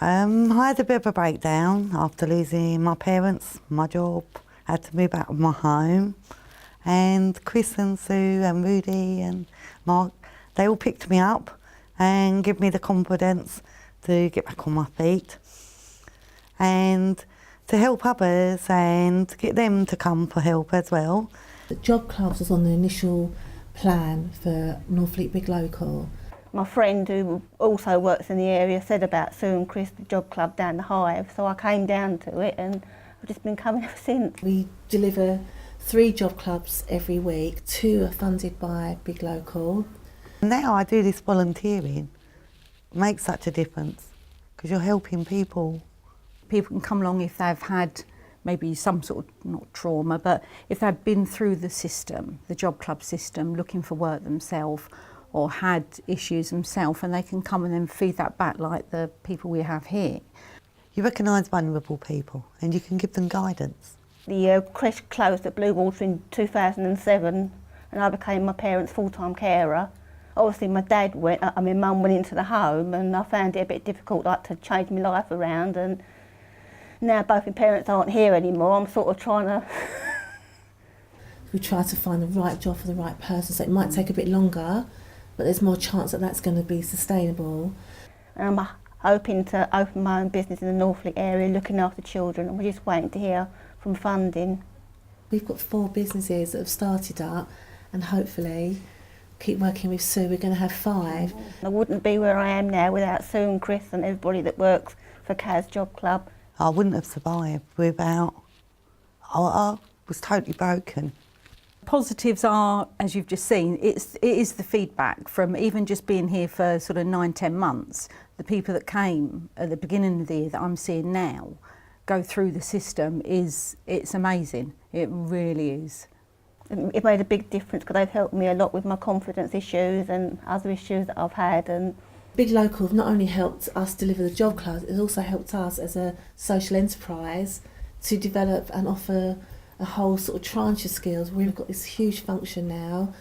I had a bit of a breakdown after losing my parents, my job, had to move out of my home, and Chris and Sue and Rudy and Mark, they all picked me up and give me the confidence to get back on my feet and to help others and get them to come for help as well. The job clubs was on the initial plan for Northfleet Big Local. My friend who also works in the area said about Sue and Chris, the job club down the Hive, so I came down to it and I've just been coming ever since. We deliver 3 job clubs every week, 2 are funded by Big Local. Now I do this volunteering, it makes such a difference because you're helping people. People can come along if they've had maybe some sort of, not trauma, but if they've been through the system, the job club system, looking for work themselves, or had issues themselves, and they can come and then feed that back like the people we have here. You recognise vulnerable people and you can give them guidance. The creche closed at Bluewater in 2007 and I became my parents' full-time carer. Obviously my mum went into the home and I found it a bit difficult to change my life around, and now both my parents aren't here anymore, I'm sort of trying to... We try to find the right job for the right person, so it might take a bit longer, but there's more chance that that's going to be sustainable. And I'm hoping to open my own business in the Northfleet area, looking after children, and we're just waiting to hear from funding. We've got 4 businesses that have started up, and hopefully keep working with Sue, we're going to have 5. I wouldn't be where I am now without Sue and Chris and everybody that works for Kaz Job Club. I wouldn't have survived without, I was totally broken. Positives are, as you've just seen, it is the feedback from even just being here for sort of 9-10 months. The people that came at the beginning of the year that I'm seeing now go through the system it's amazing. It really is. It made a big difference because they've helped me a lot with my confidence issues and other issues that I've had. And Big Local have not only helped us deliver the job clubs, it's also helped us as a social enterprise to develop and offer a whole sort of tranche of skills. We've got this huge function now.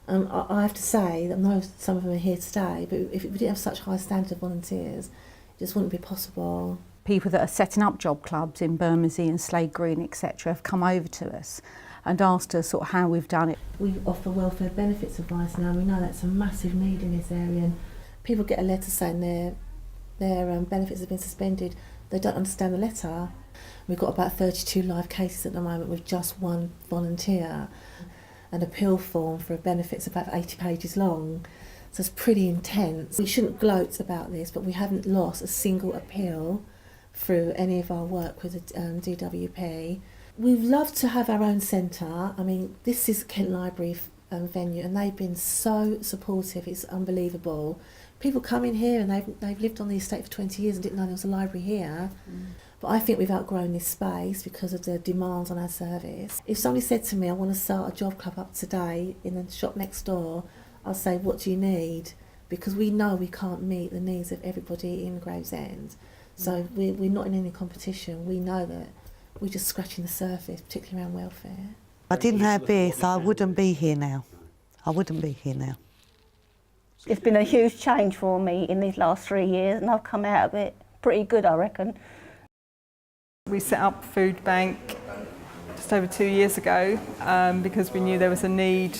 I have to say that I know some of them are here today, but if we didn't have such high standard of volunteers, it just wouldn't be possible. People that are setting up job clubs in Bermondsey and Slade Green, etc., have come over to us and asked us sort of how we've done it. We offer welfare benefits advice now, and we know that's a massive need in this area. And people get a letter saying their benefits have been suspended. They don't understand the letter. We've got about 32 live cases at the moment with just 1 volunteer. An appeal form for benefits about 80 pages long. So it's pretty intense. We shouldn't gloat about this, but we haven't lost a single appeal through any of our work with the DWP. We'd love to have our own centre. I mean, this is Kent Library venue, and they've been so supportive, it's unbelievable. People come in here and they've lived on the estate for 20 years and didn't know there was a library here. But I think we've outgrown this space because of the demands on our service. If somebody said to me, I want to start a job club up today in the shop next door, I'll say, what do you need? Because we know we can't meet the needs of everybody in Gravesend. So we're not in any competition. We know that we're just scratching the surface, particularly around welfare. If I didn't have this, I wouldn't be here now. I wouldn't be here now. it's been a huge change for me in these last 3 years, and I've come out of it pretty good, I reckon. We set up Food Bank just over 2 years ago because we knew there was a need.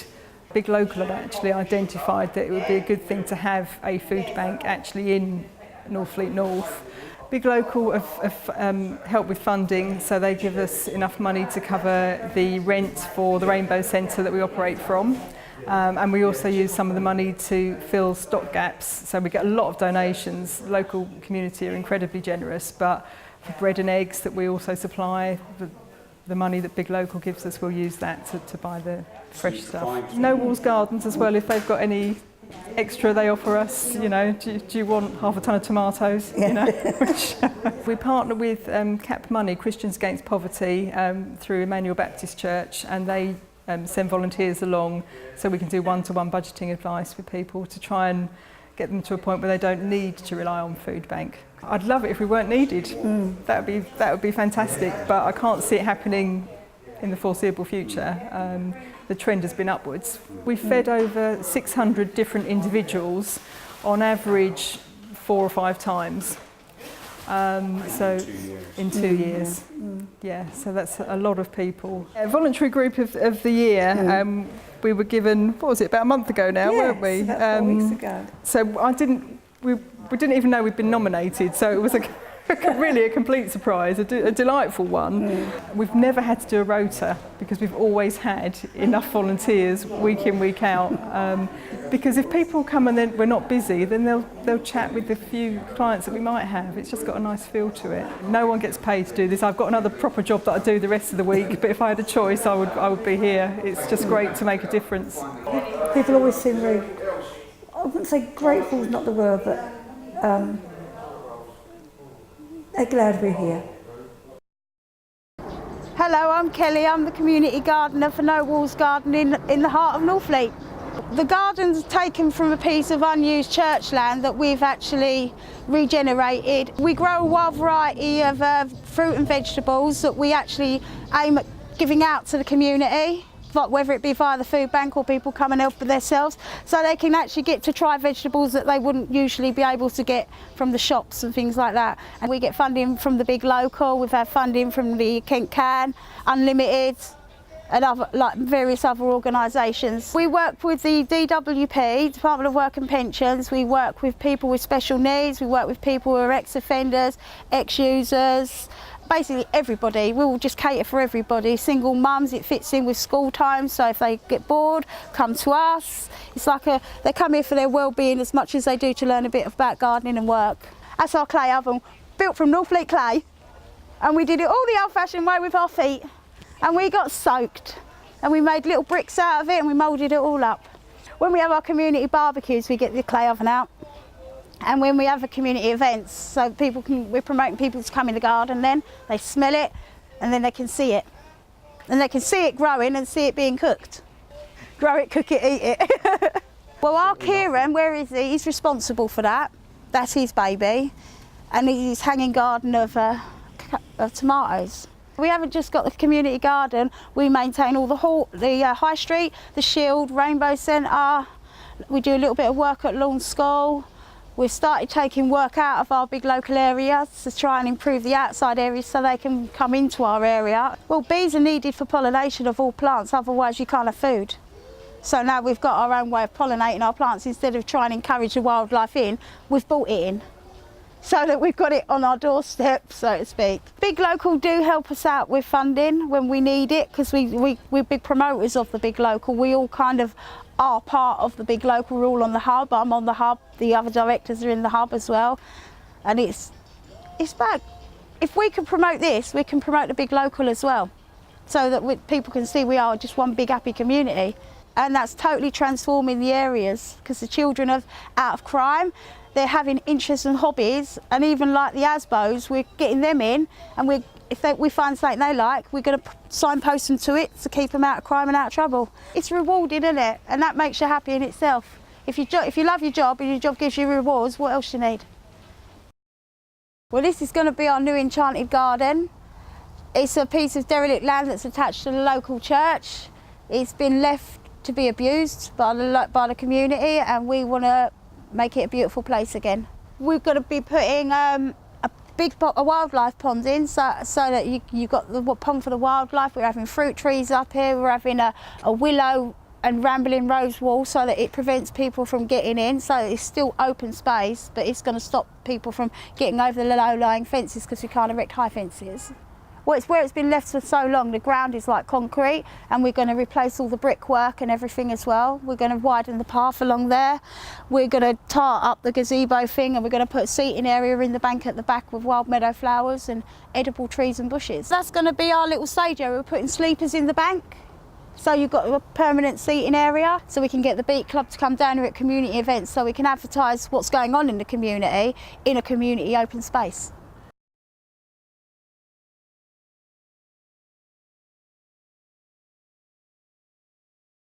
Big Local had actually identified that it would be a good thing to have a food bank actually in Northfleet North. Big Local have helped with funding, so they give us enough money to cover the rent for the Rainbow Centre that we operate from. And we also use some of the money to fill stock gaps, so we get a lot of donations. The local community are incredibly generous, but for bread and eggs that we also supply, the money that Big Local gives us, we'll use that to buy the fresh stuff. No Walls Gardens as well, if they've got any extra they offer us, you know, do you want half a ton of tomatoes, you know? We partner with CAP Money, Christians Against Poverty, through Emmanuel Baptist Church, and they send volunteers along so we can do one-to-one budgeting advice with people to try and get them to a point where they don't need to rely on Food Bank. I'd love it if we weren't needed. That would be fantastic, but I can't see it happening in the foreseeable future. The trend has been upwards. We fed over 600 different individuals on average 4 or 5 times. So in 2 years. Yeah, so that's a lot of people. Voluntary Group of the Year, we were given, what was it, about a month ago now, weren't we? About 4 weeks ago. So we didn't even know we'd been nominated, so it was really a complete surprise, a delightful one. We've never had to do a rota because we've always had enough volunteers week in, week out. Because if people come and then we're not busy, then they'll chat with the few clients that we might have. It's just got a nice feel to it. No one gets paid to do this. I've got another proper job that I do the rest of the week, but if I had a choice, I would be here. It's just great to make a difference. People always seem very, I wouldn't say grateful is not the word, but they're glad we're here. Hello, I'm Kelly. I'm the community gardener for No Walls Garden in the heart of Northfleet. The garden's taken from a piece of unused church land that we've actually regenerated. We grow a wide variety of fruit and vegetables that we actually aim at giving out to the community, whether it be via the food bank or people come and help themselves, so they can actually get to try vegetables that they wouldn't usually be able to get from the shops and things like that. And we get funding from the Big Local, we've had funding from the Kent Can, Unlimited, and various other organisations. We work with the DWP, Department of Work and Pensions. We work with people with special needs, we work with people who are ex-offenders, ex-users, basically everybody. We will just cater for everybody. Single mums, it fits in with school time, so if they get bored, come to us. It's like they come here for their well-being as much as they do to learn a bit about gardening and work. That's our clay oven, built from Northfleet clay, and we did it all the old-fashioned way with our feet, and we got soaked, and we made little bricks out of it, and we moulded it all up. When we have our community barbecues, we get the clay oven out. And when we have the community events, so we're promoting people to come in the garden, then they smell it and then they can see it. And they can see it growing and see it being cooked. Grow it, cook it, eat it. Well, our Kieran, where is he? He's responsible for that. That's his baby. And he's hanging garden of tomatoes. We haven't just got the community garden, we maintain all the High Street, the Shield, Rainbow Centre. We do a little bit of work at Lawn School. We've started taking work out of our big local area to try and improve the outside areas so they can come into our area. Well, bees are needed for pollination of all plants, otherwise you can't have food. So now we've got our own way of pollinating our plants. Instead of trying to encourage the wildlife in, we've brought it in, so that we've got it on our doorstep, so to speak. Big Local do help us out with funding when we need it, because we're big promoters of the Big Local. We all kind of are part of the Big Local. We're all on the hub. I'm on the hub, the other directors are in the hub as well. And it's bad. If we can promote this, we can promote the Big Local as well, so that people can see we are just one big happy community. And that's totally transforming the areas, because the children are out of crime, they're having interests and hobbies, and even like the ASBOs, we're getting them in, and if we find something they like, we're going to signpost them to it to keep them out of crime and out of trouble. It's rewarding, isn't it? And that makes you happy in itself. If you love your job and your job gives you rewards, what else do you need? Well, this is going to be our new Enchanted Garden. It's a piece of derelict land that's attached to the local church. It's been left to be abused by the community, and we want to make it a beautiful place again. We're going to be putting a wildlife pond in, so that you've got the pond for the wildlife. We're having fruit trees up here. We're having a willow and rambling rose wall, so that it prevents people from getting in. So it's still open space, but it's going to stop people from getting over the low-lying fences, because we can't erect high fences. Well, it's where it's been left for so long. The ground is like concrete, and we're going to replace all the brickwork and everything as well. We're going to widen the path along there. We're going to tar up the gazebo thing, and we're going to put a seating area in the bank at the back with wild meadow flowers and edible trees and bushes. That's going to be our little stage area. We're putting sleepers in the bank, so you've got a permanent seating area, so we can get the Beat Club to come down here at community events, so we can advertise what's going on in the community in a community open space.